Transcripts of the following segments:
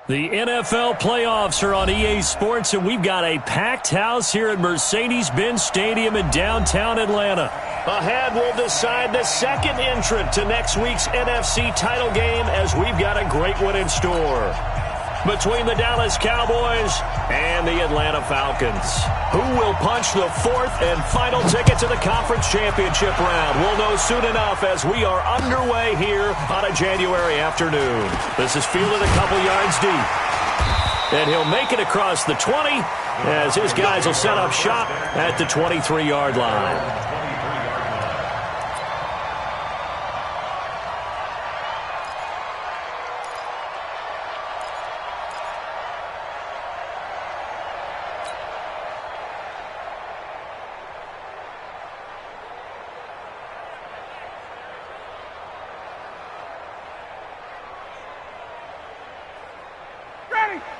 The NFL playoffs are on EA Sports, and we've got a packed house here at Mercedes-Benz Stadium in downtown Atlanta. Ahead, we'll decide the second entrant to next week's NFC title game as we've got a great one in store. Between the Dallas Cowboys and the Atlanta Falcons. Who will punch the fourth and final ticket to the conference championship round? We'll know soon enough as we are underway here on a January afternoon. This is fielded a couple yards deep. And he'll make it across the 20 as his guys will set up shop at the 23-yard line.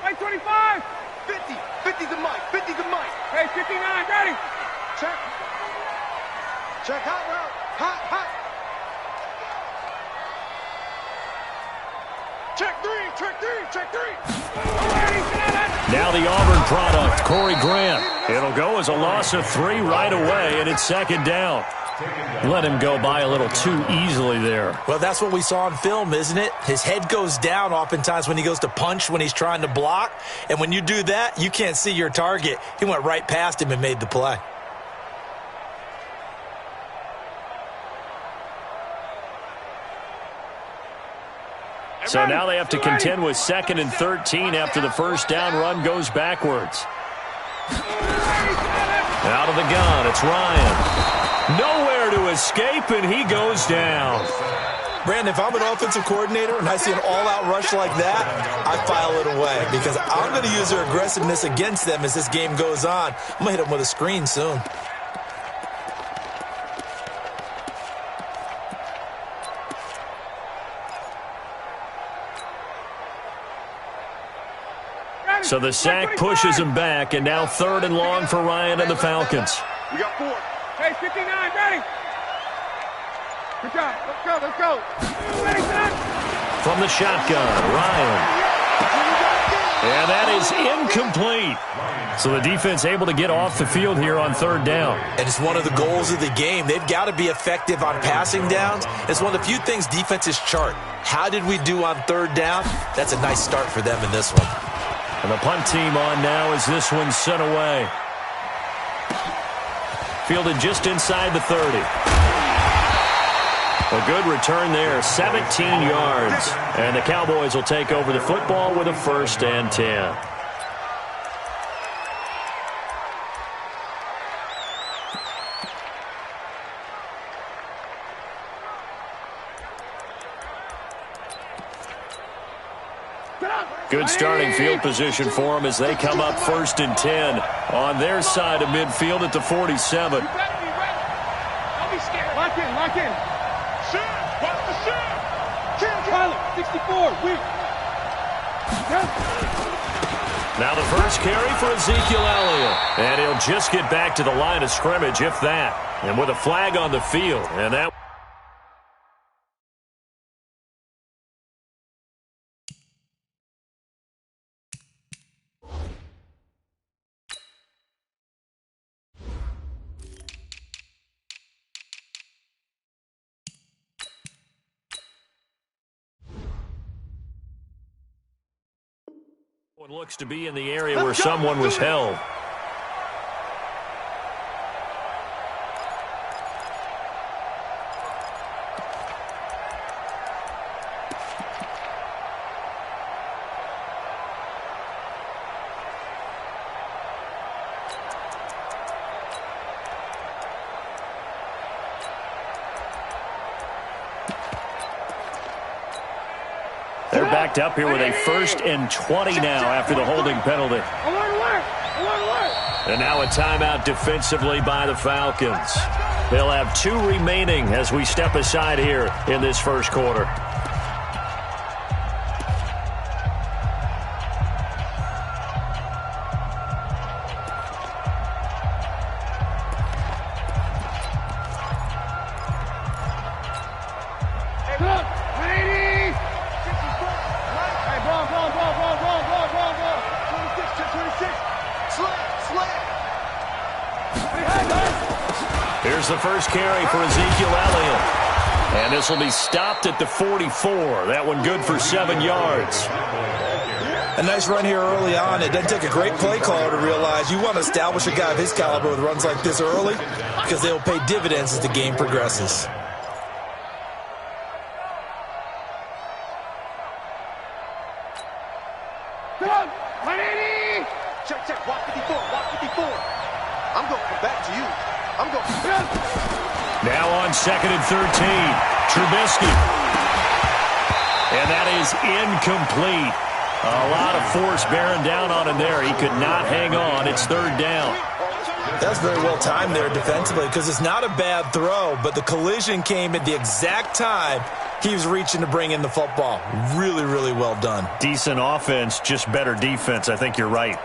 Hey, 25! 50! 50 to Mike! 50 to Mike! Hey, 59, ready! Check! Check, hot route! Hot, hot! Check three! Check three! Check three! Now the Auburn product, Corey Grant. It'll go as a loss of 3 right away, and it's second down. Let him go by a little too easily there. Well, that's what we saw on film, isn't it? His head goes down oftentimes when he goes to punch when he's trying to block. And when you do that, you can't see your target. He went right past him and made the play. So now they have to contend with 2nd and 13 after the first down run goes backwards. Out of the gun, it's Ryan. Nowhere to escape, and he goes down. Brandon, if I'm an offensive coordinator and I see an all-out rush like that, I file it away because I'm going to use their aggressiveness against them as this game goes on. I'm going to hit them with a screen soon. So the sack pushes him back, and now 3rd and long for Ryan and the Falcons. We got 4. Hey, 59, ready! Good job. Let's go, let's go. Ready, son! From the shotgun, Ryan. And that is incomplete. So the defense able to get off the field here on 3rd down. And it's one of the goals of the game. They've got to be effective on passing downs. It's one of the few things defenses chart. How did we do on 3rd down? That's a nice start for them in this one. And the punt team on now as this one's sent away. Fielded just inside the 30. A good return there, 17 yards. And the Cowboys will take over the football with a 1st and 10. Good starting field position for them as they come up 1st and 10 on their side of midfield at the 47. Don't be scared. Lock in, lock in. Shoot! Watch the shoot! Pilot, 64, weak. Now the first carry for Ezekiel Elliott. And he'll just get back to the line of scrimmage, if that. And with a flag on the field. And that... looks to be in the area where someone was held. They're backed up here with a 1st and 20 now after the holding penalty. And now a timeout defensively by the Falcons. They'll have 2 remaining as we step aside here in this first quarter. Here's the first carry for Ezekiel Elliott. And this will be stopped at the 44. That one good for 7 yards. A nice run here early on. It doesn't take a great play caller to realize you want to establish a guy of his caliber with runs like this early because they will pay dividends as the game progresses. Check, walk 54, walk 54. I'm going to come back to you. I'm going to... Now on 2nd and 13, Trubisky. And that is incomplete. A lot of force bearing down on him there. He could not hang on. It's 3rd down. That's very well timed there defensively because it's not a bad throw, but the collision came at the exact time he was reaching to bring in the football. Really, really well done. Decent offense, just better defense. I think you're right.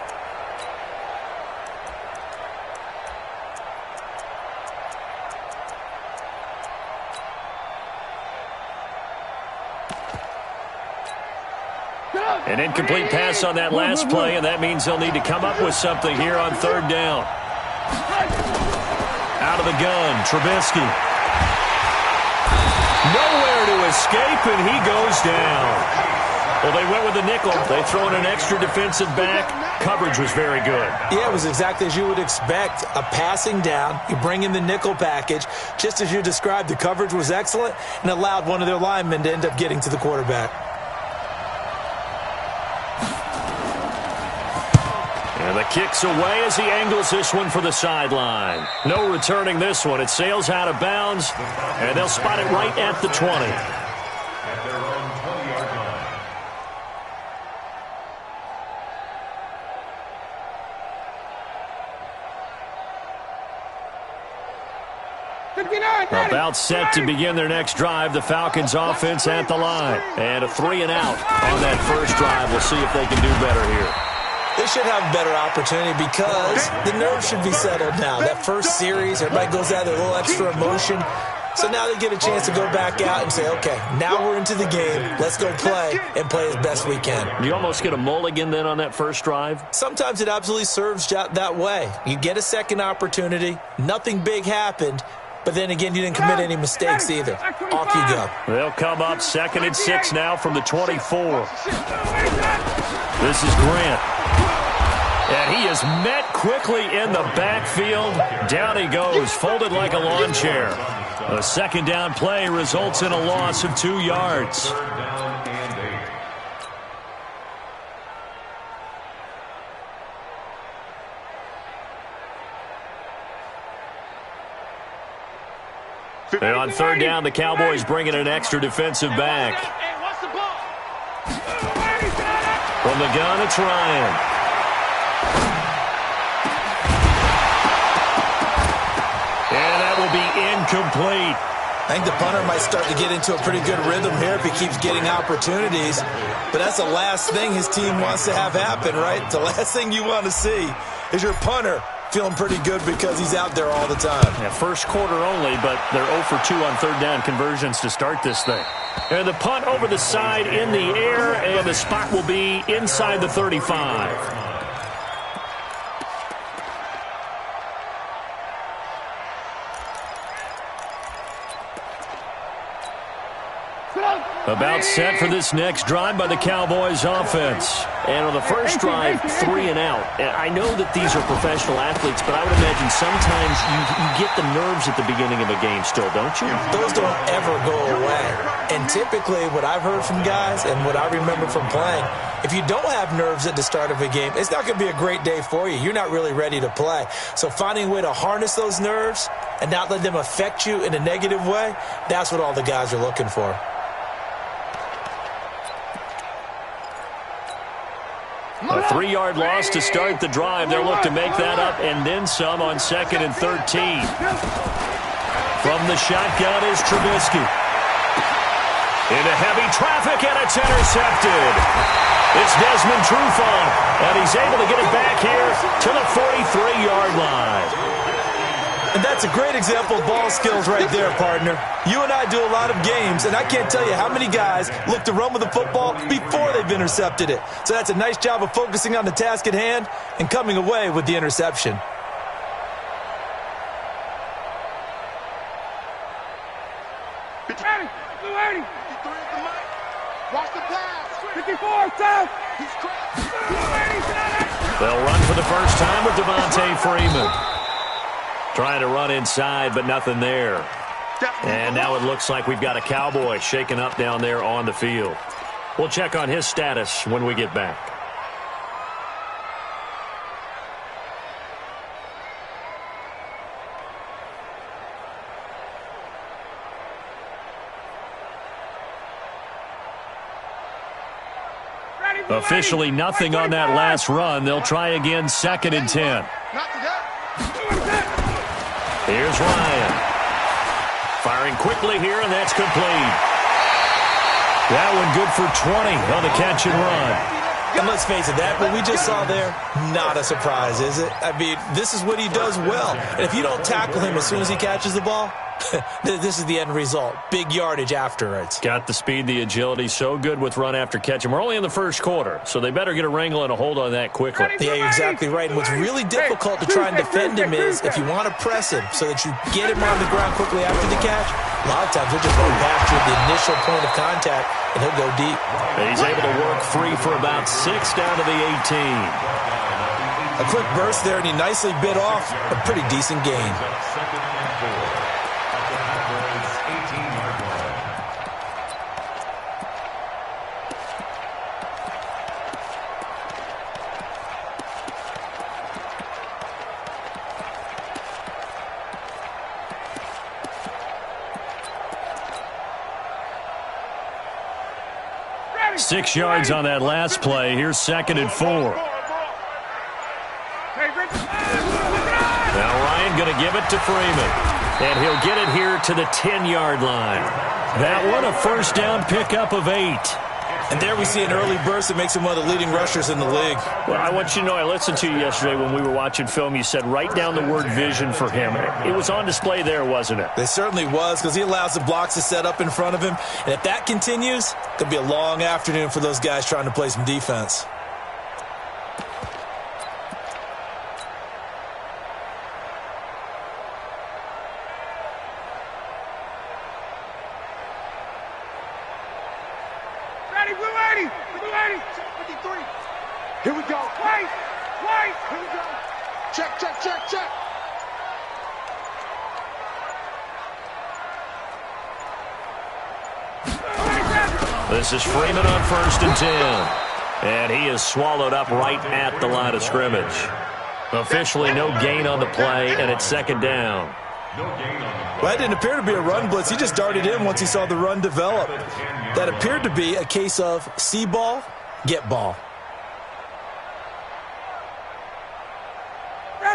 An incomplete pass on that last play, and that means they'll need to come up with something here on 3rd down. Out of the gun, Trubisky. Nowhere to escape, and he goes down. Well, they went with the nickel. They throw in an extra defensive back. Coverage was very good. Yeah, it was exactly as you would expect. A passing down. You bring in the nickel package. Just as you described, the coverage was excellent and allowed one of their linemen to end up getting to the quarterback. And the kick's away as he angles this one for the sideline. No returning this one. It sails out of bounds, and they'll spot it right at the 20. About set to begin their next drive. The Falcons offense at the line. And a 3 and out on that first drive. We'll see if they can do better here. They should have a better opportunity because the nerves should be settled now. That first series, everybody goes out with a little extra emotion. So now they get a chance to go back out and say, okay, now we're into the game. Let's go play and play as best we can. Do you almost get a mulligan then on that first drive? Sometimes it absolutely serves that way. You get a second opportunity. Nothing big happened. But then again, you didn't commit any mistakes either. Off you go. They'll come up 2nd and 6 now from the 24. This is Grant. And he is met quickly in the backfield. Down he goes, folded like a lawn chair. A 2nd down play results in a loss of 2 yards. And on 3rd down, the Cowboys bring in an extra defensive back. From the gun, it's Ryan. And that will be incomplete. I think the punter might start to get into a pretty good rhythm here if he keeps getting opportunities. But that's the last thing his team wants to have happen, right? The last thing you want to see is your punter feeling pretty good because he's out there all the time. Yeah, first quarter only, but they're 0 for 2 on 3rd down conversions to start this thing. And the punt over the side in the air, and the spot will be inside the 35. About set for this next drive by the Cowboys offense. And on the first drive, 3 and out. And I know that these are professional athletes, but I would imagine sometimes you get the nerves at the beginning of a game still, don't you? Those don't ever go away. And typically what I've heard from guys and what I remember from playing, if you don't have nerves at the start of a game, it's not going to be a great day for you. You're not really ready to play. So finding a way to harness those nerves and not let them affect you in a negative way, that's what all the guys are looking for. A 3-yard loss to start the drive. They'll look to make that up and then some on 2nd and 13. From the shotgun is Trubisky. Into heavy traffic, and it's intercepted. It's Desmond Trufant, and he's able to get it back here to the 43-yard line. And that's a great example of ball skills right there, partner. You and I do a lot of games, and I can't tell you how many guys look to run with the football before they've intercepted it. So that's a nice job of focusing on the task at hand and coming away with the interception. ready. 53 at the mic. Watch the pass. 54, south. He's They'll run for the first time with Devontae Freeman. Trying to run inside, but nothing there. And now it looks like we've got a Cowboy shaken up down there on the field. We'll check on his status when we get back. Officially nothing on that last run. They'll try again, 2nd and 10. Here's Ryan. Firing quickly here, and that's complete. That one good for 20 on the catch and run. And let's face it, what we just saw there, not a surprise, is it? I mean, this is what he does well. And if you don't tackle him as soon as he catches the ball, this is the end result. Big yardage afterwards. Got the speed, the agility, so good with run after catch. And we're only in the first quarter, so they better get a wrangle and a hold on that quickly. Yeah, you're exactly right. And what's really difficult to try and defend him is if you want to press him so that you get him on the ground quickly after the catch, a lot of times he'll just run past you at the initial point of contact, and he'll go deep. And he's able to work free for about 6 down to the 18. A quick burst there, and he nicely bit off a pretty decent gain. Six yards on that last play. Here's 2nd and 4. Now Ryan going to give it to Freeman. And he'll get it here to the 10-yard line. That one a first down pickup of 8. And there we see an early burst that makes him one of the leading rushers in the league. Well, I want you to know, I listened to you yesterday when we were watching film. You said write down the word vision for him. It was on display there, wasn't it? It certainly was, because he allows the blocks to set up in front of him. And if that continues, it could be a long afternoon for those guys trying to play some defense. Here we go. Wait. Here we go. Check. This is Freeman on 1st and 10. And he is swallowed up right at the line of scrimmage. Officially no gain on the play, and it's 2nd down. Well, it didn't appear to be a run blitz. He just darted in once he saw the run develop. That appeared to be a case of see ball, get ball.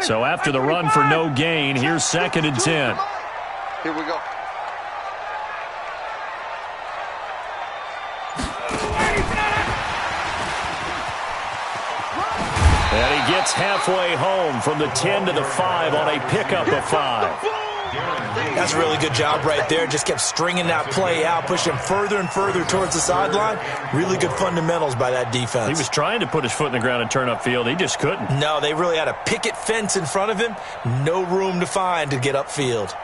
So after the run for no gain, here's 2nd and 10. Here we go. And he gets halfway home from the 10 to the 5 on a pickup of 5. That's a really good job right there. Just kept stringing that play out, pushing him further and further towards the sideline. Really good fundamentals by that defense. He was trying to put his foot in the ground and turn upfield. He just couldn't. No, they really had a picket fence in front of him. No room to find to get upfield.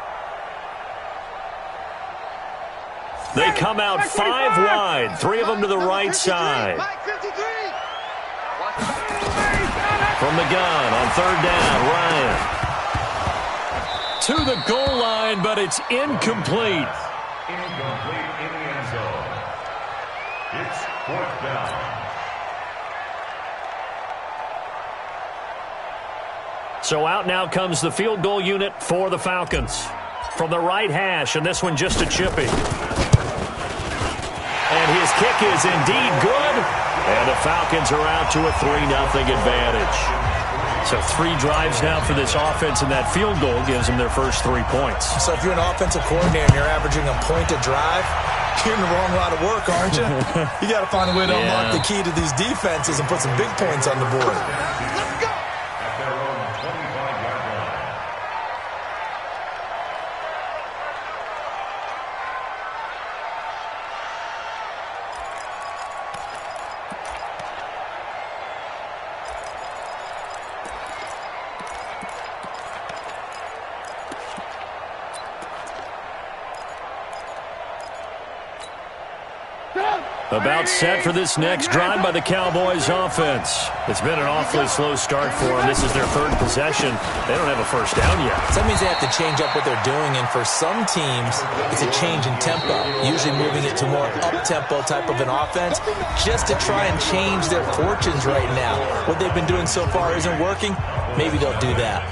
They come out 5 wide. 3 of them to the right side. From the gun on 3rd down, Ryan. To the goal line, but it's incomplete. Incomplete in the end zone. It's 4th down. So out now comes the field goal unit for the Falcons. From the right hash, and this one just a chippy. And his kick is indeed good. And the Falcons are out to a 3-0 advantage. So 3 drives now for this offense, and that field goal gives them their first 3 points. So if you're an offensive coordinator and you're averaging a point a drive, you're in the wrong line of work, aren't you? You got to find a way to unlock the key to these defenses and put some big points on the board. Let's go. At their own 25-yard line. About set for this next drive by the Cowboys offense. It's been an awfully slow start for them. This is their third possession. They don't have a first down yet. So that means they have to change up what they're doing, and for some teams, it's a change in tempo, usually moving it to more up-tempo type of an offense just to try and change their fortunes right now. What they've been doing so far isn't working. Maybe they'll do that.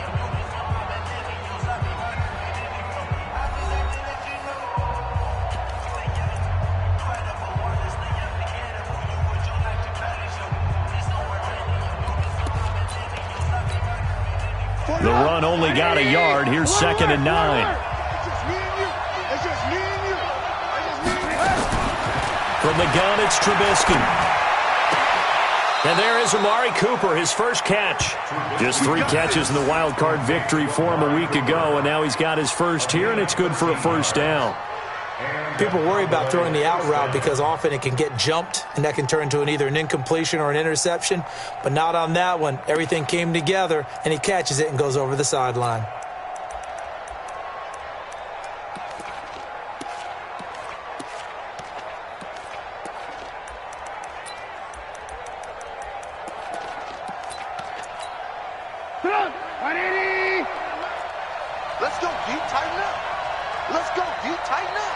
The run only got a yard. Here's 2nd and 9. From the gun, it's Trubisky. And there is Amari Cooper, his first catch. Just 3 catches in the wild card victory for him a week ago, and now he's got his first here, and it's good for a first down. People worry about throwing the out route because often it can get jumped, and that can turn into either an incompletion or an interception. But not on that one. Everything came together, and he catches it and goes over the sideline. Let's go, deep, tighten up. Let's go, deep, tighten up.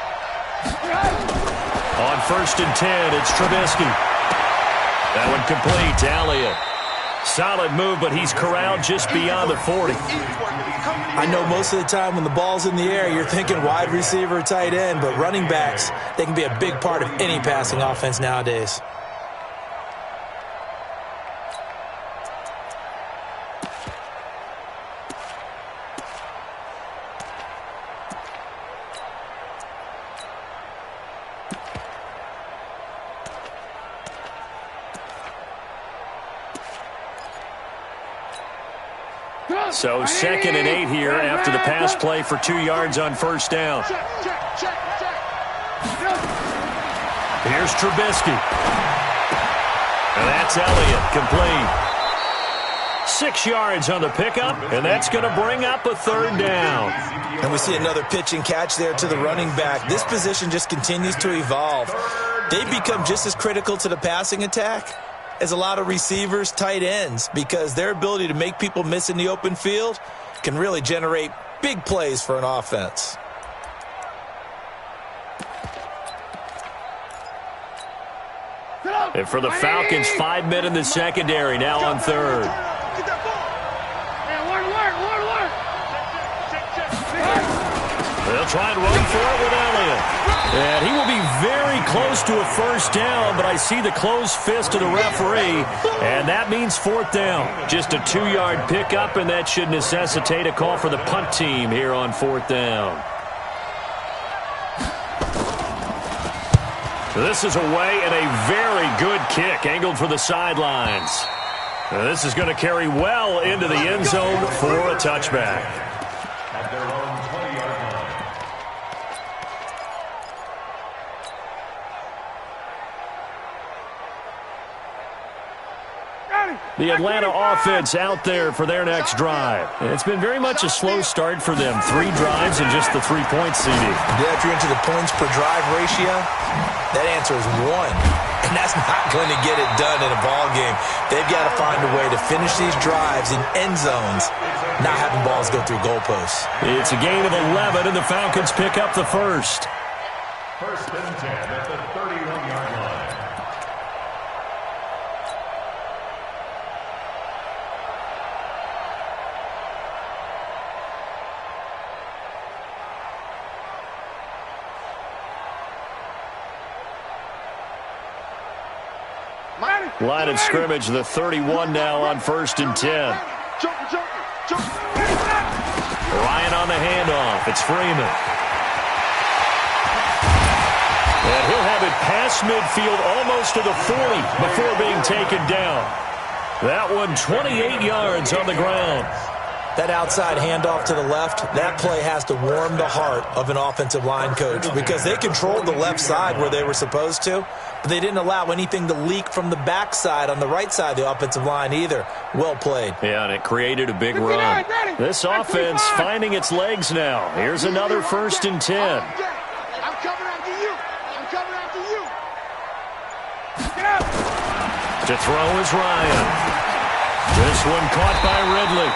On 1st and 10, it's Trubisky. That one complete to Elliott. Solid move, but he's corralled just beyond the 40. I know most of the time when the ball's in the air, you're thinking wide receiver, tight end, but running backs, they can be a big part of any passing offense nowadays. So 2nd and 8 here after the pass play for 2 yards on first down. Here's Trubisky. And that's Elliott, complete. 6 yards on the pickup, and that's going to bring up a 3rd down. And we see another pitch and catch there to the running back. This position just continues to evolve. They've become just as critical to the passing attack as a lot of receivers, tight ends, because their ability to make people miss in the open field can really generate big plays for an offense. And for the Falcons, 5 men in the secondary, now on 3rd. They'll try and run for it with Elliott. And he will be very close to a first down, but I see the closed fist of the referee, and that means 4th down. Just a 2-yard pickup, and that should necessitate a call for the punt team here on 4th down. This is away, and a very good kick angled for the sidelines. This is going to carry well into the end zone for a touchback. At their own 20-yard line. The Atlanta offense out there for their next drive. It's been very much a slow start for them. 3 drives and just the 3-point CD. Yeah, if you're into the points per drive ratio, that answer is 1. And that's not going to get it done in a ball game. They've got to find a way to finish these drives in end zones, not having balls go through goalposts. It's a gain of 11, and the Falcons pick up the first. 1st and 10 at the 31-yard line. Line of scrimmage, the 31 now on 1st and 10. Ryan on the handoff. It's Freeman. And he'll have it past midfield almost to the 40 before being taken down. That one 28 yards on the ground. That outside handoff to the left, that play has to warm the heart of an offensive line coach because they controlled the left side where they were supposed to, but they didn't allow anything to leak from the backside on the right side of the offensive line either. Well played. Yeah, and it created a big run. This offense finding its legs now. Here's another 1st and 10. I'm coming after you. I'm coming after you. To throw is Ryan. This one caught by Ridley.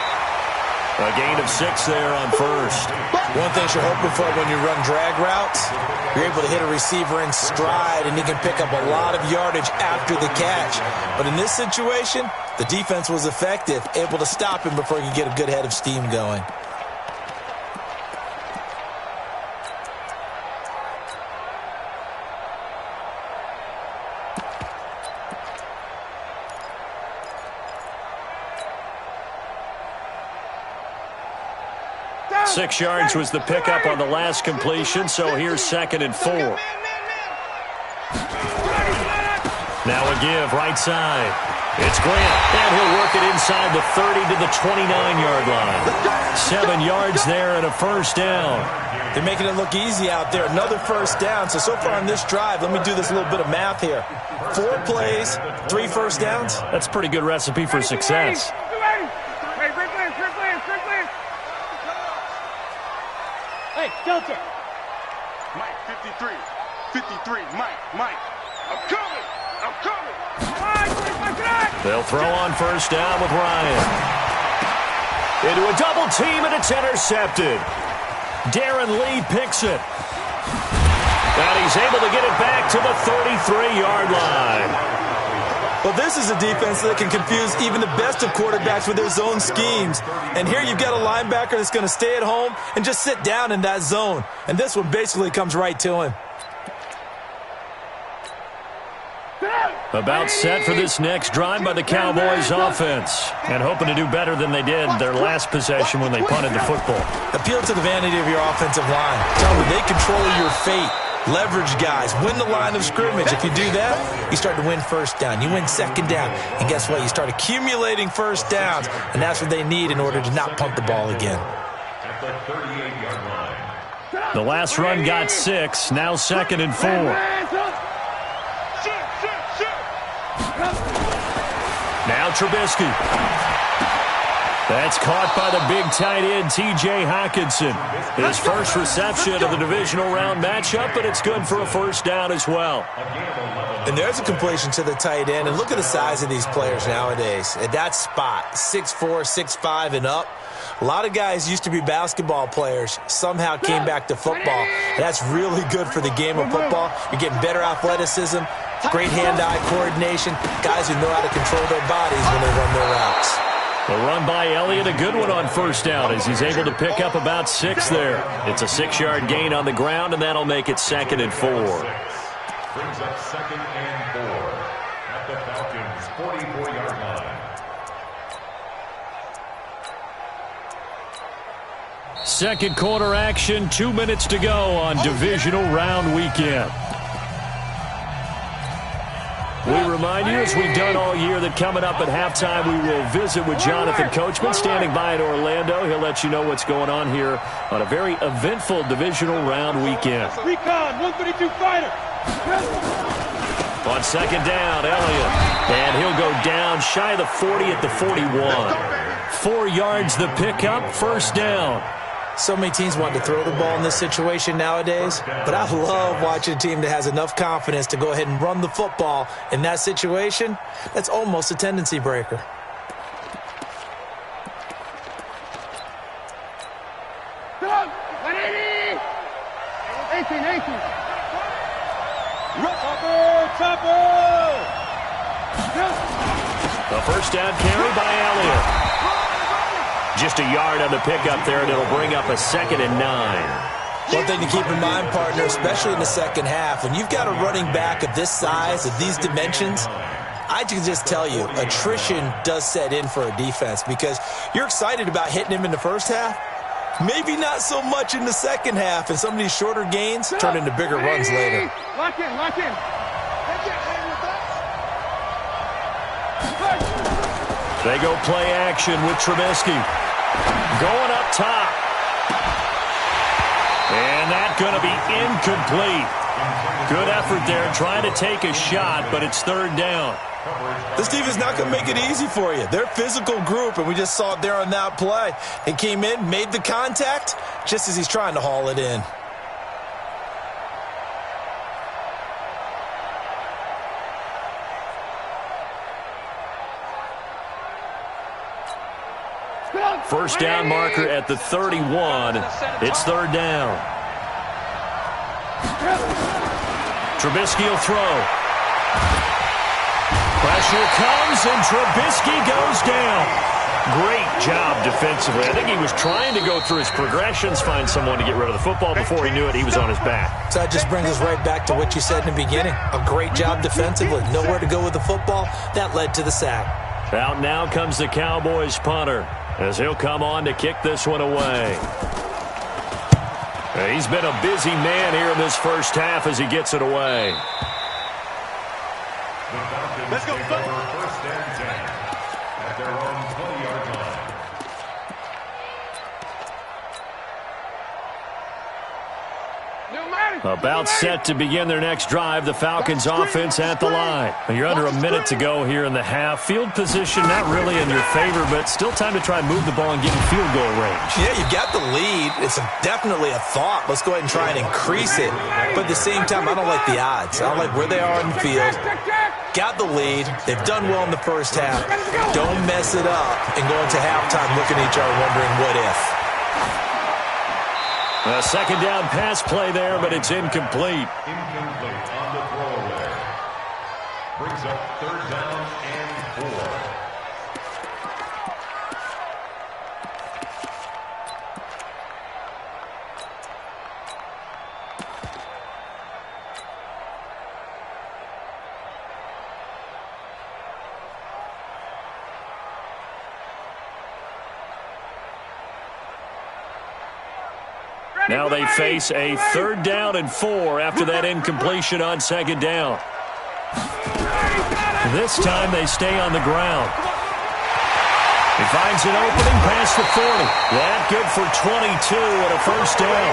A gain of 6 there on first. One thing you're hoping for when you run drag routes, you're able to hit a receiver in stride, and he can pick up a lot of yardage after the catch. But in this situation, the defense was effective, able to stop him before he could get a good head of steam going. 6 yards was the pickup on the last completion, so here's 2nd and 4. Now a give, right side. It's Grant, and he'll work it inside the 30 to the 29-yard line. 7 yards there and a first down. They're making it look easy out there. Another first down. So far on this drive, let me do this little bit of math here. 4 plays, 3 first downs. That's a pretty good recipe for success. Hey, Delta. Mike, 53. 53. Mike. I'm coming. They'll throw on first down with Ryan. Into a double team, and it's intercepted. Darren Lee picks it. And he's able to get it back to the 33-yard line. Well, this is a defense that can confuse even the best of quarterbacks with their zone schemes. And here you've got a linebacker that's going to stay at home and just sit down in that zone. And this one basically comes right to him. About set for this next drive by the Cowboys offense. And hoping to do better than they did their last possession when they punted the football. Appeal to the vanity of your offensive line. Tell them they control your fate. Leverage guys. Win the line of scrimmage. If you do that, you start to win first down. You win second down. And guess what? You start accumulating first downs. And that's what they need in order to not punt the ball again. At the 38-yard line. The last run got 6. Now 2nd and 4. Now Trubisky. That's caught by the big tight end, T.J. Hockenson. His first reception of the divisional round matchup, but it's good for a first down as well. And there's a completion to the tight end. And look at the size of these players nowadays. At that spot, 6'4", 6'5", and up. A lot of guys used to be basketball players, somehow came back to football. And that's really good for the game of football. You're getting better athleticism, great hand-eye coordination, guys who know how to control their bodies when they run their routes. The run by Elliott, a good one on first down as he's able to pick up about 6 there. It's a 6-yard gain on the ground, and that'll make it 2nd and 4. Brings up 2nd and 4 at the Falcons' 44-yard line. Second quarter action, 2 minutes to go on divisional round weekend. We remind you, as we've done all year, that coming up at halftime, we will visit with Jonathan Coachman standing by in Orlando. He'll let you know what's going on here on a very eventful divisional round weekend. Recon, 132 fighter. On second down, Elliott. And he'll go down shy of the 40 at the 41. 4 yards the pickup, first down. So many teams want to throw the ball in this situation nowadays, but I love watching a team that has enough confidence to go ahead and run the football. In that situation, that's almost a tendency breaker. The first down carry by Elliott. Just a yard on the pickup there, and it'll bring up a 2nd and 9. One thing to keep in mind, partner, especially in the second half, when you've got a running back of this size, of these dimensions, I can just tell you, attrition does set in for a defense because you're excited about hitting him in the first half. Maybe not so much in the second half, and some of these shorter gains turn into bigger runs later. Lock in. They go play action with Trubisky. Going up top. And that's going to be incomplete. Good effort there trying to take a shot, but it's 3rd down. This team is not going to make it easy for you. They're a physical group, and we just saw it there on that play. He came in, made the contact, just as he's trying to haul it in. First down marker at the 31. It's third down. Trubisky will throw. Pressure comes, and Trubisky goes down. Great job defensively. I think he was trying to go through his progressions, find someone to get rid of the football. Before he knew it, he was on his back. So that just brings us right back to what you said in the beginning. A great job defensively. Nowhere to go with the football. That led to the sack. Out now comes the Cowboys punter, as he'll come on to kick this one away. He's been a busy man here in this first half as he gets it away. Let's go, first and 10 at their own 20-yard line. About set to begin their next drive. The Falcons offense at the line. You're under a minute to go here in the half. Field position not really in your favor, but still time to try and move the ball and get in field goal range. Yeah, you got the lead. It's definitely a thought. Let's go ahead and try and increase it. But at the same time, I don't like the odds. I don't like where they are in the field. Got the lead. They've done well in the first half. Don't mess it up and go into halftime looking at each other wondering what if. A second down pass play there, but it's incomplete. Incomplete on the throwaway. Brings up third down and 4. Now they face a third down and 4 after that incompletion on second down. This time they stay on the ground. He finds an opening past the 40. That good for 22 and a first down.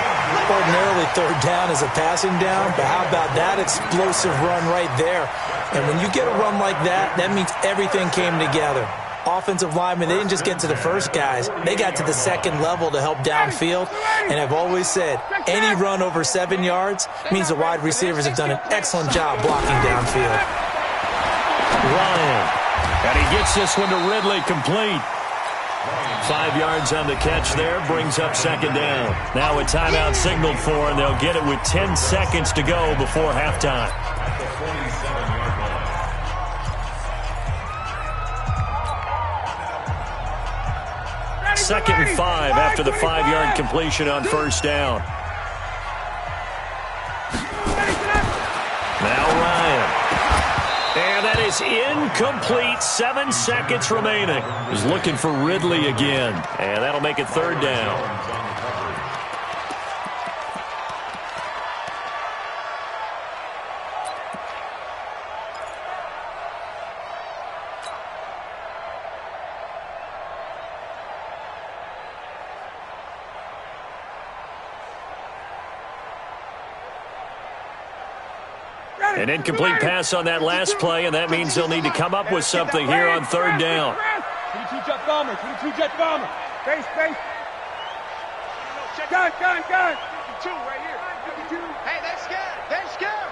Ordinarily, third down is a passing down, but how about that explosive run right there? And when you get a run like that, that means everything came together. Offensive linemen, they didn't just get to the first guys. They got to the second level to help downfield. And I've always said, any run over 7 yards means the wide receivers have done an excellent job blocking downfield. Ryan. And he gets this one to Ridley complete. 5 yards on the catch there, brings up second down. Now a timeout signaled for, and they'll get it with 10 seconds to go before halftime. Second and 5 after the 5-yard completion on first down. Now Ryan. And that is incomplete. 7 seconds remaining. He's looking for Ridley again. And that'll make it third down. An incomplete pass on that last play, and that means they'll need to come up with something here on third down. 22 jet bomber, 22 jet bomber. Face. Gun. 52 right here. 52. Hey, they're scared.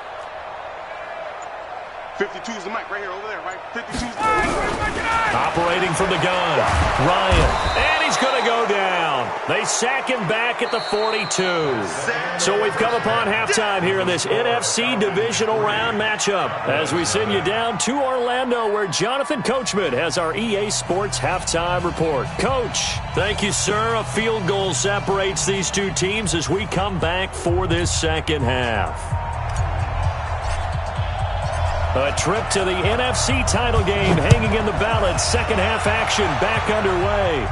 52 is the mic right here, over there, right? 52 is the mic. Operating from the gun, Ryan, and he's going to go down. They sack him back at the 42. So we've come upon halftime here in this NFC divisional round matchup as we send you down to Orlando where Jonathan Coachman has our EA Sports halftime report. Coach, thank you, sir. A field goal separates these two teams as we come back for this second half. A trip to the NFC title game hanging in the balance. Second half action back underway.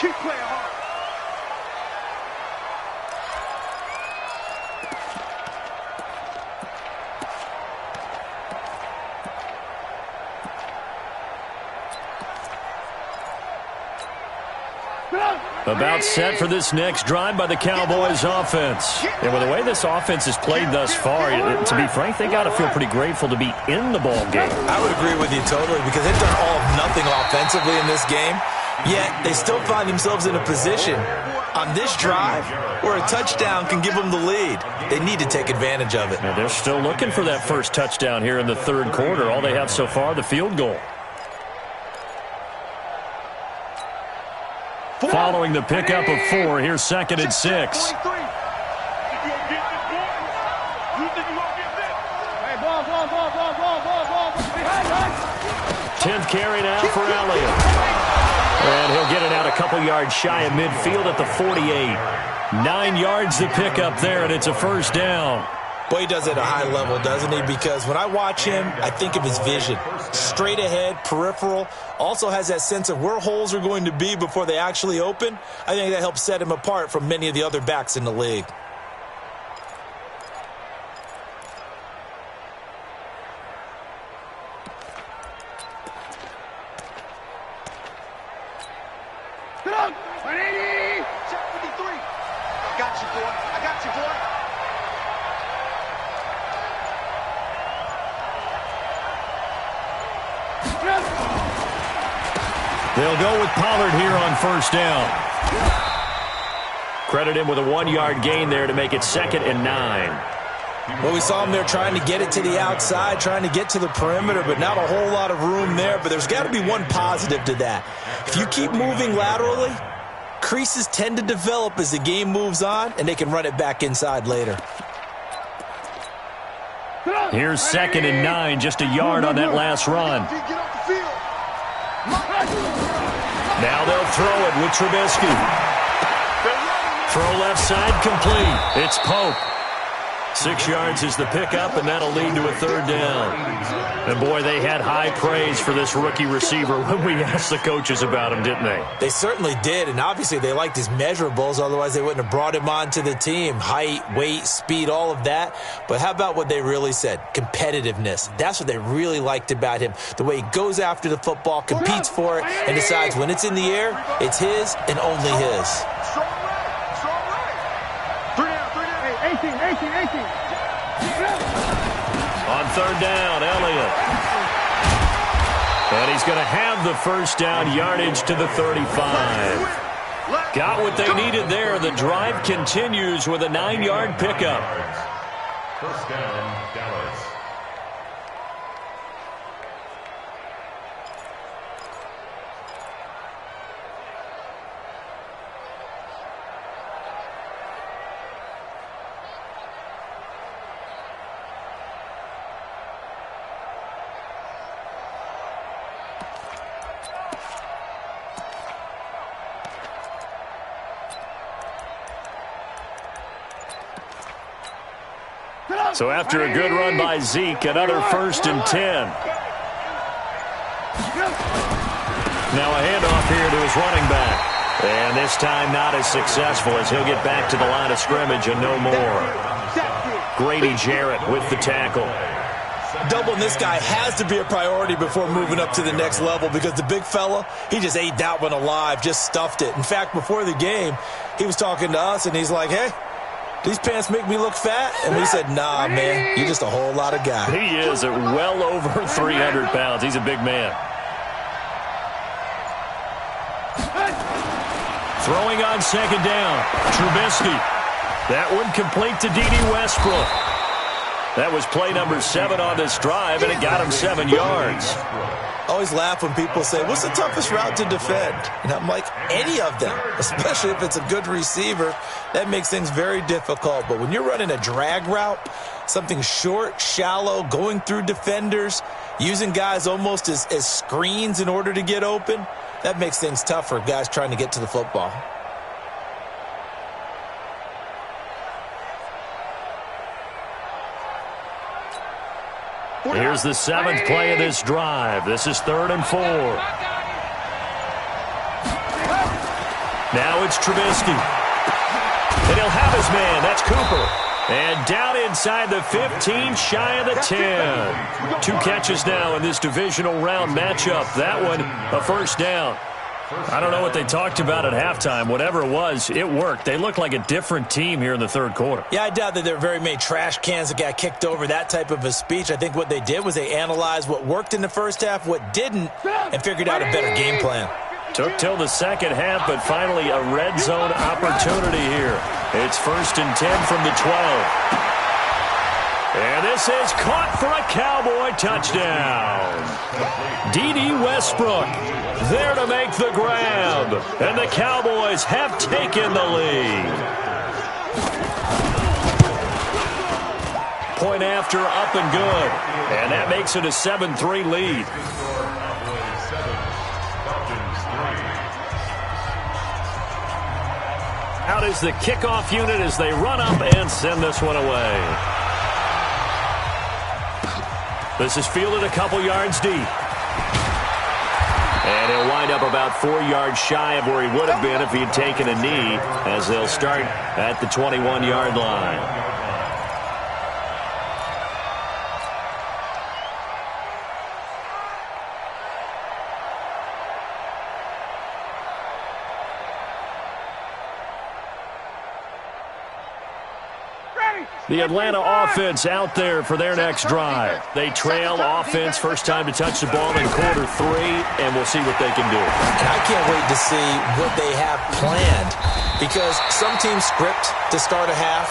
Keep playing hard. About set for this next drive by the Cowboys offense. And with the way this offense has played thus far, to be frank, they got to feel pretty grateful to be in the ball game. I would agree with you totally because they've done all of nothing offensively in this game, yet they still find themselves in a position on this drive where a touchdown can give them the lead. They need to take advantage of it. And they're still looking for that first touchdown here in the third quarter. All they have so far, the field goal. Following the pickup of 4, here's 2nd and 6. Tenth carry now for Elliott. And he'll get it out a couple yards shy of midfield at the 48. 9 yards to pick up there, and it's a first down. Boy, he does it at a high level, doesn't he? Because when I watch him, I think of his vision. Straight ahead, peripheral. Also has that sense of where holes are going to be before they actually open. I think that helps set him apart from many of the other backs in the league. They'll go with Pollard here on first down. Credit him with a 1-yard gain there to make it 2nd and 9. Well, we saw him there trying to get it to the outside, trying to get to the perimeter, but not a whole lot of room there. But there's got to be one positive to that. If you keep moving laterally, creases tend to develop as the game moves on, and they can run it back inside later. Here's 2nd and 9, just a yard on that last run. Now they'll throw it with Trubisky. Throw left side complete. It's Pope. 6 yards is the pickup, and that'll lead to a 3rd down. And, boy, they had high praise for this rookie receiver when we asked the coaches about him, didn't they? They certainly did, and obviously they liked his measurables. Otherwise, they wouldn't have brought him onto the team. Height, weight, speed, all of that. But how about what they really said? Competitiveness. That's what they really liked about him. The way he goes after the football, competes for it, and decides when it's in the air, it's his and only his. 18. On 3rd down, Elliott. And he's going to have the first down, yardage to the 35. Got what they needed there. The drive continues with a 9-yard pickup. First down, Dallas. So after a good run by Zeke, another 1st and 10. Now a handoff here to his running back. And this time not as successful as he'll get back to the line of scrimmage and no more. Grady Jarrett with the tackle. Doubling this guy has to be a priority before moving up to the next level because the big fella, he just ate that one alive, just stuffed it. In fact, before the game, he was talking to us, and he's like, hey, these pants make me look fat? And we said, nah, man, you're just a whole lot of guy. He is at well over 300 pounds. He's a big man. Throwing on 2nd down, Trubisky. That one complete to D.D. Westbrook. That was play number 7 on this drive, and it got him 7 yards. Always laugh when people say, what's the toughest route to defend? And I'm like, any of them, especially if it's a good receiver. That makes things very difficult. But when you're running a drag route, something short, shallow, going through defenders, using guys almost as screens in order to get open, that makes things tough for guys trying to get to the football. Here's the 7th play of this drive. This is 3rd and 4. Now it's Trubisky. And he'll have his man. That's Cooper. And down inside the 15, shy of the 10. 2 catches now in this divisional round matchup. That one, a first down. I don't know what they talked about at halftime. Whatever it was, it worked. They look like a different team here in the 3rd quarter. Yeah, I doubt that there are very many trash cans that got kicked over, that type of a speech. I think what they did was they analyzed what worked in the first half, what didn't, and figured out a better game plan. Took till the second half, but finally a red zone opportunity here. It's 1st and 10 from the 12. And this is caught for a Cowboy touchdown. D.D. Westbrook there to make the grab. And the Cowboys have taken the lead. Point after, up and good. And that makes it a 7-3 lead. Out is the kickoff unit as they run up and send this one away. This is fielded a couple yards deep. And he'll wind up about 4 yards shy of where he would have been if he had taken a knee, as they'll start at the 21-yard line. The Atlanta offense out there for their next drive. They trail offense, first time to touch the ball in quarter 3, and we'll see what they can do. And I can't wait to see what they have planned, because some teams script to start a half.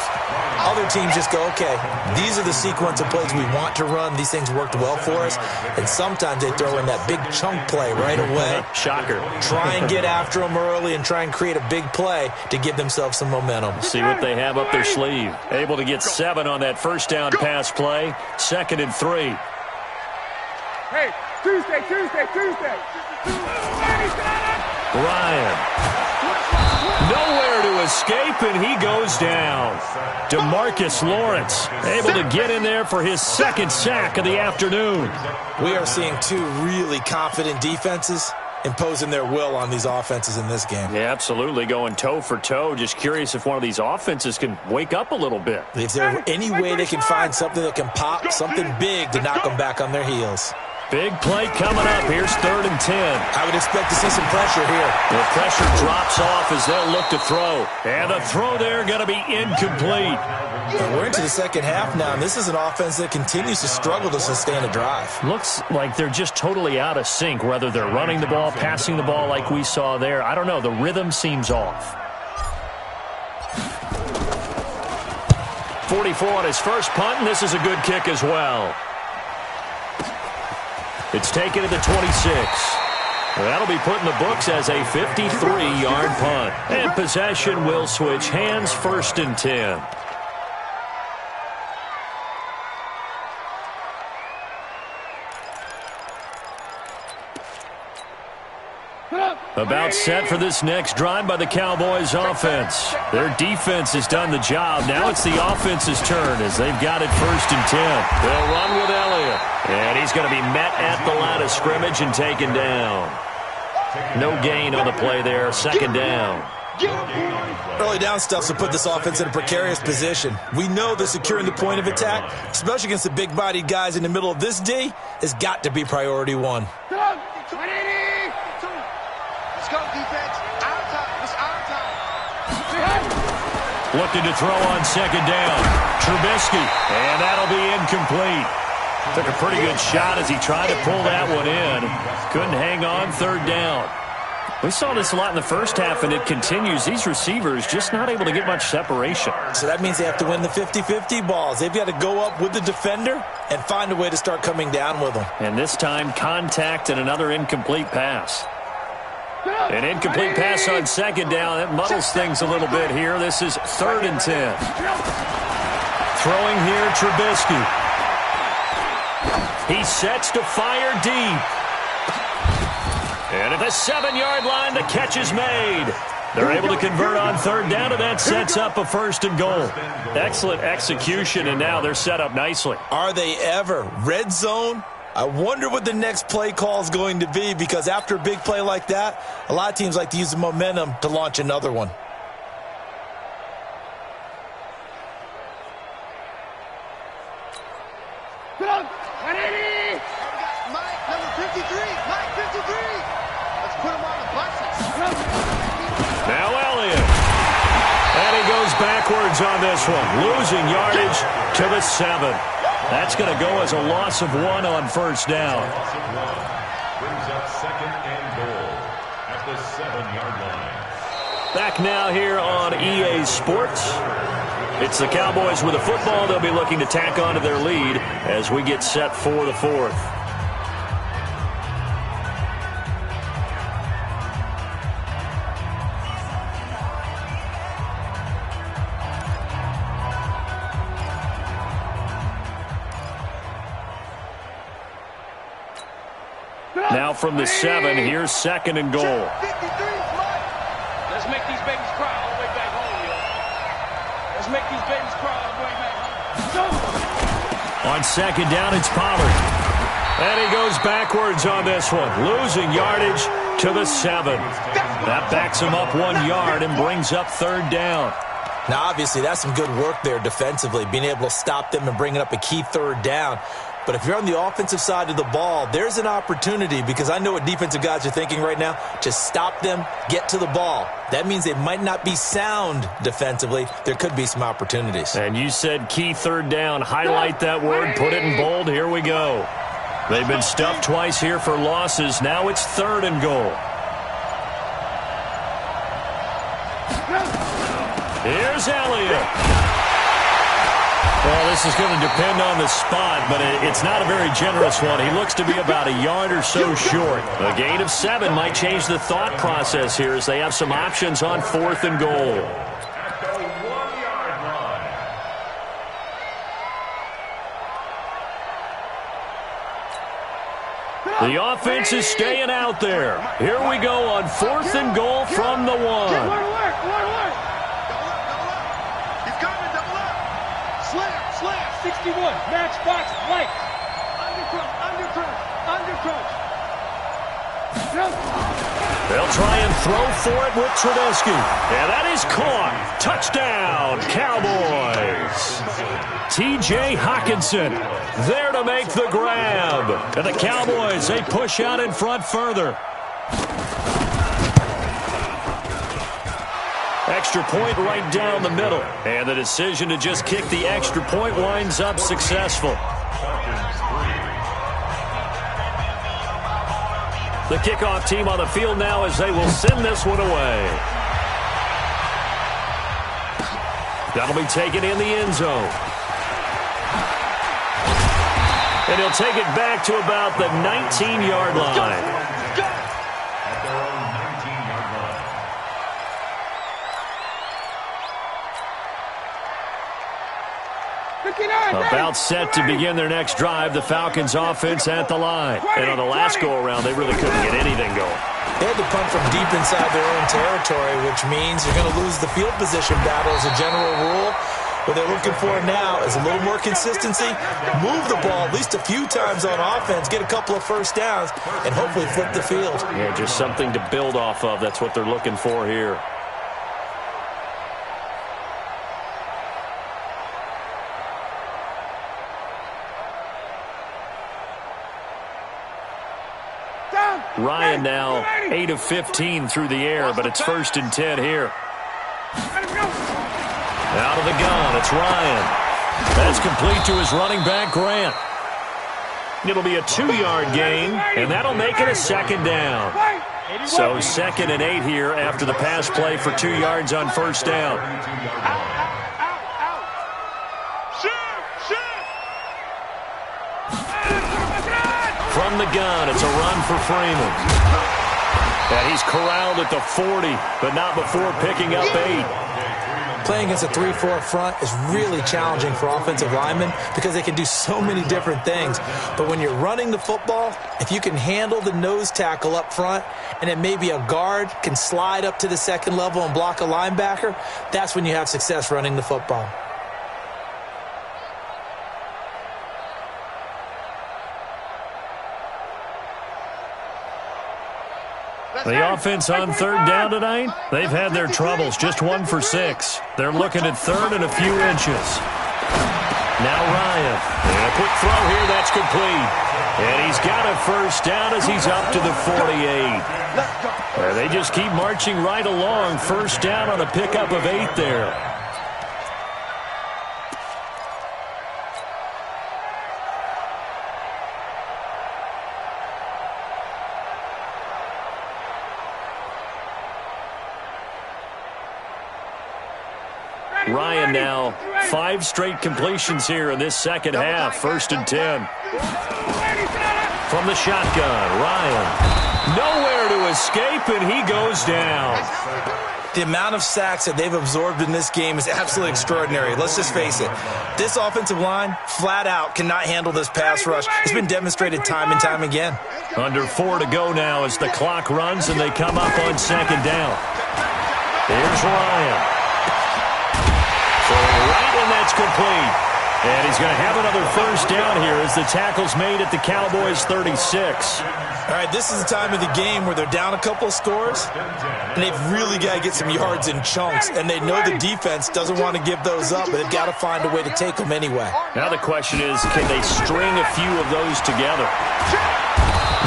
Other teams just go, okay, these are the sequence of plays we want to run. These things worked well for us. And sometimes they throw in that big chunk play right away. Shocker. Try and get after them early and try and create a big play to give themselves some momentum. See what they have up their sleeve. Able to get 7 on that first down pass play. 2nd and 3. Hey, Tuesday. Ryan. Nowhere to escape, and he goes down. DeMarcus Lawrence able to get in there for his 2nd sack of the afternoon. We are seeing 2 really confident defenses imposing their will on these offenses in this game. Yeah, absolutely, going toe for toe. Just curious if one of these offenses can wake up a little bit. If there any way they can find something that can pop, something big to knock them back on their heels. Big play coming up. Here's 3rd and 10. I would expect to see some pressure here. The pressure drops off as they'll look to throw. And the throw there going to be incomplete. And we're into the second half now, and this is an offense that continues to struggle to sustain a drive. Looks like they're just totally out of sync, whether they're running the ball, passing the ball like we saw there. I don't know. The rhythm seems off. 44 on his first punt, and this is a good kick as well. It's taken to the 26. That'll be put in the books as a 53-yard punt. And possession will switch hands, 1st and 10. About set for this next drive by the Cowboys offense. Their defense has done the job. Now it's the offense's turn as they've got it 1st and 10. They'll run with Elliott. And he's going to be met at the line of scrimmage and taken down. No gain on the play there. 2nd down. Early down stuff to put this offense in a precarious position. We know that securing the point of attack, especially against the big-bodied guys in the middle of this D, has got to be priority 1. Go, defense. Our time. It's our time. Looking to throw on 2nd down. Trubisky. And that'll be incomplete. Took a pretty good shot as he tried to pull that one in. Couldn't hang on. 3rd down. We saw this a lot in the first half, and it continues. These receivers just not able to get much separation. So that means they have to win the 50-50 balls. They've got to go up with the defender and find a way to start coming down with them. And this time, contact and another incomplete pass. An incomplete pass on 2nd down. That muddles things a little bit here. This is 3rd and 10. Throwing here, Trubisky. He sets to fire deep. And at the 7-yard line, the catch is made. They're able to convert on 3rd down, and that sets up a 1st and goal. Excellent execution, and now they're set up nicely. Are they ever? Red zone? I wonder what the next play call is going to be, because after a big play like that, a lot of teams like to use the momentum to launch another one. Mike, number 53. Mike, 53. Let's put him on the buses. Now Elliott. And he goes backwards on this one, losing yardage to the 7. That's going to go as a loss of 1 on 1st down. Brings up 2nd and goal at the 7-yard line. Back now here on EA Sports. It's the Cowboys with the football. They'll be looking to tack on to their lead as we get set for the fourth. Now from the 7, here's 2nd and goal. Let's make these babies cry all the way back home, yo. Let's make these babies cry all the way back home. On 2nd down, it's Pollard. And he goes backwards on this one, losing yardage to the 7. That backs him up 1 yard and brings up 3rd down. Now, obviously, that's some good work there defensively, being able to stop them and bringing up a key 3rd down. But if you're on the offensive side of the ball, there's an opportunity, because I know what defensive guys are thinking right now. Just stop them, get to the ball. That means they might not be sound defensively. There could be some opportunities. And you said key 3rd down. Highlight that word, put it in bold. Here we go. They've been stuffed twice here for losses. Now it's 3rd and goal. Here's Elliott. Well, this is going to depend on the spot, but it's not a very generous one. He looks to be about a yard or so short. A gain of 7 might change the thought process here as they have some options on 4th and goal. At the 1-yard line. The offense is staying out there. Here we go on 4th and goal from the 1. Slam, 61, match box, right. Undercrunch. They'll try and throw for it with Trubisky. And that is caught. Touchdown, Cowboys. T.J. Hockenson there to make the grab. And the Cowboys, they push out in front further. Extra point right down the middle. And the decision to just kick the extra point winds up successful. The kickoff team on the field now as they will send this one away. That'll be taken in the end zone. And he'll take it back to about the 19-yard line. About set to begin their next drive, the Falcons offense at the line. And on the last go-around, they really couldn't get anything going. They had to punt from deep inside their own territory, which means you're going to lose the field position battle as a general rule. What they're looking for now is a little more consistency, move the ball at least a few times on offense, get a couple of first downs, and hopefully flip the field. Yeah, just something to build off of. That's what they're looking for here. Ryan now 8 of 15 through the air, but it's 1st and 10 here. Out of the gun, it's Ryan. That's complete to his running back, Grant. It'll be a 2-yard gain, and that'll make it a 2nd down. So 2nd and 8 here after the pass play for 2 yards on 1st down. From the gun, it's a run for Freeman. And he's corralled at the 40, but not before picking up 8. Playing against a 3-4 front is really challenging for offensive linemen because they can do so many different things. But when you're running the football, if you can handle the nose tackle up front and then maybe a guard can slide up to the 2nd level and block a linebacker, that's when you have success running the football. The offense on 3rd down tonight, they've had their troubles, just 1 for 6. They're looking at 3rd and a few inches. Now Ryan, and a quick throw here, that's complete. And he's got a 1st down as he's up to the 48. They just keep marching right along, 1st down on a pickup of 8 there. Ryan now 5 straight completions here in this second half. 1st and 10. From the shotgun, Ryan. Nowhere to escape, and he goes down. The amount of sacks that they've absorbed in this game is absolutely extraordinary. Let's just face it. This offensive line, flat out, cannot handle this pass rush. It's been demonstrated time and time again. Under 4 to go now as the clock runs and they come up on 2nd down. Here's Ryan. Throwing right, and that's complete. And he's going to have another 1st down here as the tackle's made at the Cowboys' 36. All right, this is the time of the game where they're down a couple of scores, and they've really got to get some yards in chunks, and they know the defense doesn't want to give those up, but they've got to find a way to take them anyway. Now the question is, can they string a few of those together?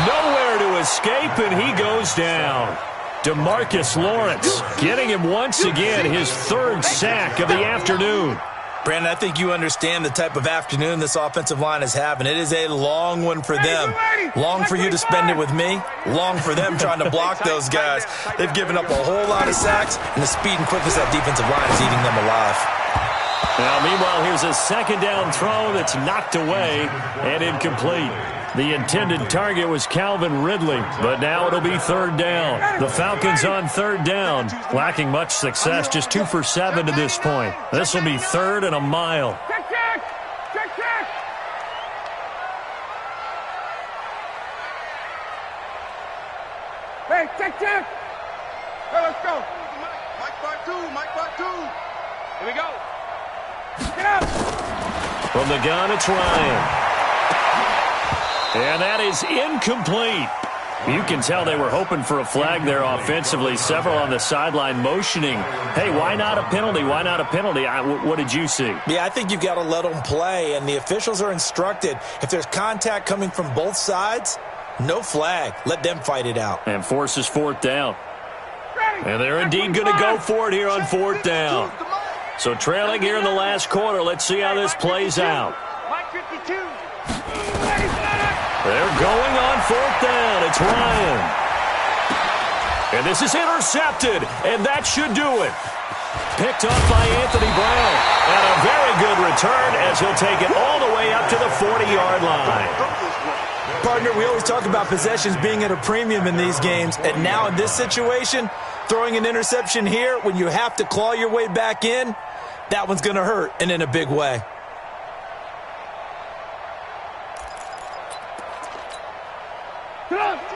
Nowhere to escape, and he goes down. DeMarcus Lawrence getting him once again his 3rd sack of the afternoon. Brandon, I think you understand the type of afternoon this offensive line is having. It is a long one for them. Long for you to spend it with me. Long for them trying to block those guys. They've given up a whole lot of sacks, and the speed and quickness of that defensive line is eating them alive. Now, meanwhile, here's a 2nd down throw that's knocked away and incomplete. The intended target was Calvin Ridley, but now it'll be 3rd down. The Falcons on 3rd down, lacking much success, just 2 for 7 to this point. This will be 3rd and a mile. Check, check! Check, check! Hey, check, check! Hey, let's go! Mike part 2, Mike part 2. Here we go. Get up! From the gun, it's Ryan. And that is incomplete. You can tell they were hoping for a flag there offensively. Several on the sideline motioning, hey, why not a penalty? Why not a penalty? What did you see? Yeah, I think you've got to let them play, and the officials are instructed. If there's contact coming from both sides, no flag. Let them fight it out. And forces 4th down. And they're indeed going to go for it here on 4th down. So trailing here in the last quarter. Let's see how this plays out. Mike 52. They're going on 4th down. It's Ryan. And this is intercepted, and that should do it. Picked up by Anthony Brown. And a very good return as he'll take it all the way up to the 40-yard line. Partner, we always talk about possessions being at a premium in these games, and now in this situation, throwing an interception here when you have to claw your way back in, that one's going to hurt, and in a big way.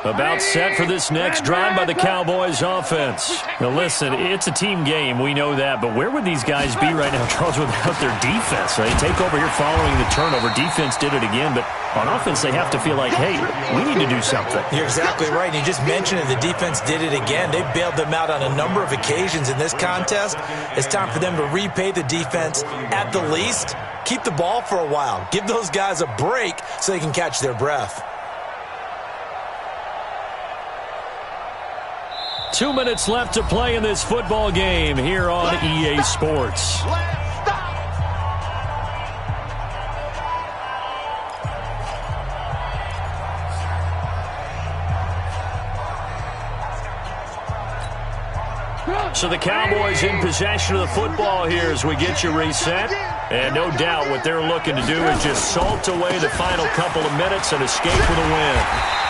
About set for this next drive by the Cowboys offense. Now listen, it's a team game, we know that, but where would these guys be right now, Charles, without their defense? They take over here following the turnover. Defense did it again, but on offense they have to feel like, hey, we need to do something. You're exactly right. You just mentioned it. The defense did it again. They bailed them out on a number of occasions in this contest. It's time for them to repay the defense at the least. Keep the ball for a while. Give those guys a break so they can catch their breath. 2 minutes left to play in this football game here on EA Sports. So the Cowboys in possession of the football here as we get you reset. And no doubt what they're looking to do is just salt away the final couple of minutes and escape with a win.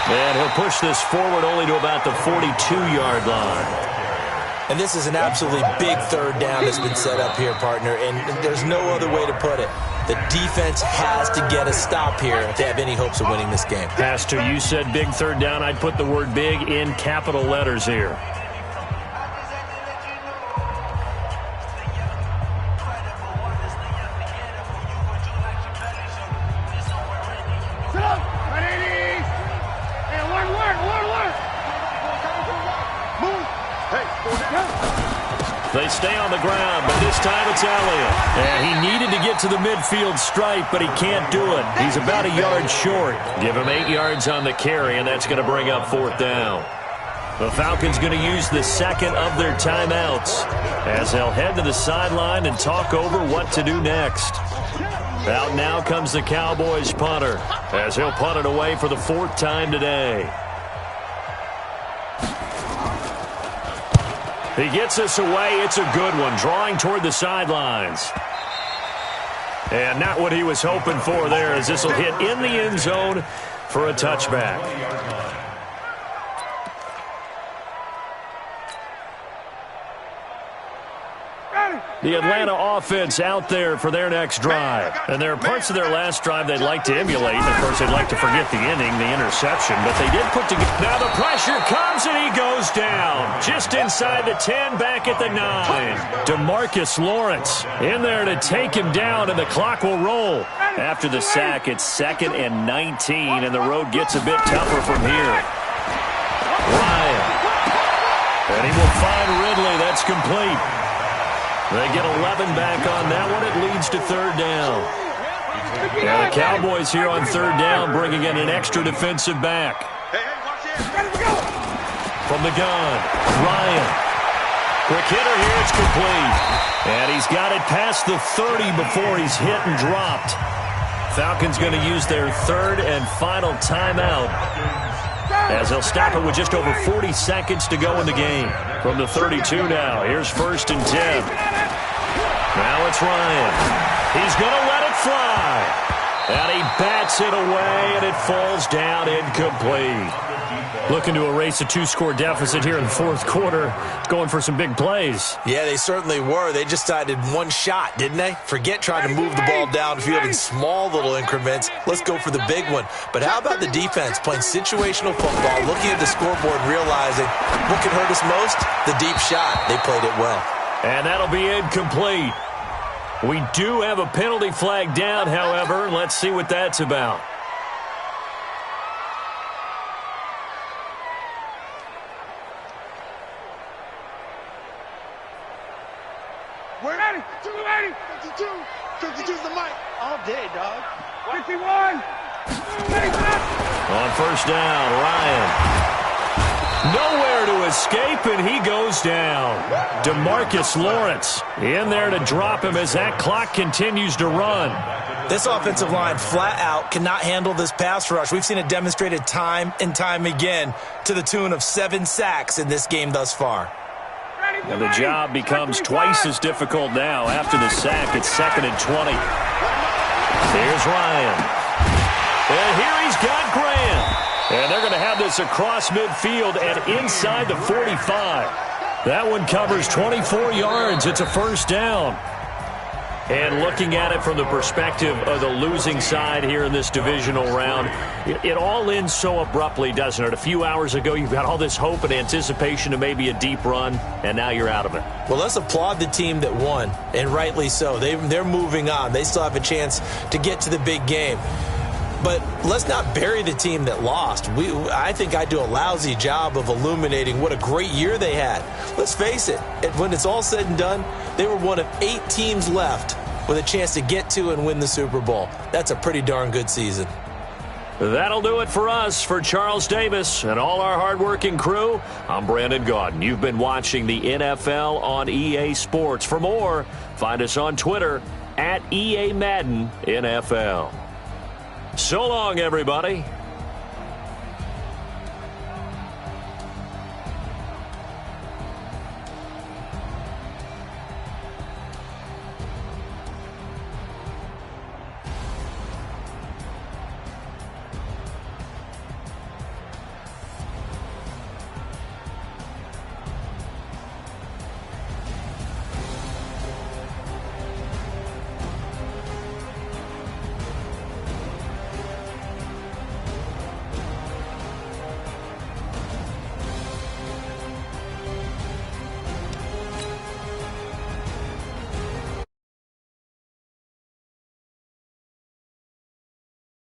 And he'll push this forward only to about the 42-yard line. And this is an absolutely big 3rd down that's been set up here, partner, and there's no other way to put it. The defense has to get a stop here if they have any hopes of winning this game. Has to. You said big 3rd down. I'd put the word big in capital letters here. They stay on the ground, but this time it's Elliott. And he needed to get to the midfield stripe, but he can't do it. He's about a yard short. Give him 8 yards on the carry, and that's going to bring up 4th down. The Falcons going to use the 2nd of their timeouts as they'll head to the sideline and talk over what to do next. Out now comes the Cowboys punter as he'll punt it away for the 4th time today. He gets us away. It's a good one, drawing toward the sidelines. And not what he was hoping for there, as this will hit in the end zone for a touchback. The Atlanta offense out there for their next drive. And there are parts of their last drive they'd like to emulate. And, of course, they'd like to forget the inning, the interception. But they did put together. Now the pressure comes, and he goes down. Just inside the 10, back at the 9. DeMarcus Lawrence in there to take him down, and the clock will roll. After the sack, it's 2nd and 19, and the road gets a bit tougher from here. Ryan. And he will find Ridley. That's complete. They get 11 back on that one. It leads to 3rd down. Now the Cowboys here on 3rd down, bringing in an extra defensive back. From the gun, Ryan. Quick hitter here, it's complete. And he's got it past the 30 before he's hit and dropped. Falcons going to use their 3rd and final timeout, as they'll stop it with just over 40 seconds to go in the game. From the 32 now, here's 1st and 10. Now it's Ryan. He's going to let it fly. And he bats it away, and it falls down incomplete. Looking to erase a 2-score deficit here in the 4th quarter, going for some big plays. Yeah, they certainly were. They just decided one shot, didn't they? Forget trying to move the ball downfield in small little increments. Let's go for the big one. But how about the defense playing situational football, looking at the scoreboard, realizing what can hurt us most? The deep shot. They played it well. And that'll be incomplete. We do have a penalty flag down, however. Let's see what that's about. We're ready. 280. 52. 52's the mic. All day, dog. 51. On 1st down, Ryan. Nowhere to escape, and he goes down. DeMarcus Lawrence in there to drop him as that clock continues to run. This offensive line flat out cannot handle this pass rush. We've seen it demonstrated time and time again to the tune of 7 sacks in this game thus far. And the job becomes twice as difficult now after the sack. It's 2nd and 20. Here's Ryan. And here he's got Graham. And they're going to have this across midfield and inside the 45. That one covers 24 yards. It's a 1st down. And looking at it from the perspective of the losing side here in this divisional round, it all ends so abruptly, doesn't it? A few hours ago, you've got all this hope and anticipation of maybe a deep run, and now you're out of it. Well, let's applaud the team that won, and rightly so. They're moving on. They still have a chance to get to the big game. But let's not bury the team that lost. I think I do a lousy job of illuminating what a great year they had. Let's face it, when it's all said and done, they were one of 8 teams left with a chance to get to and win the Super Bowl. That's a pretty darn good season. That'll do it for us. For Charles Davis and all our hardworking crew, I'm Brandon Gaudin. You've been watching the NFL on EA Sports. For more, find us on Twitter @EA Madden NFL. So long, everybody.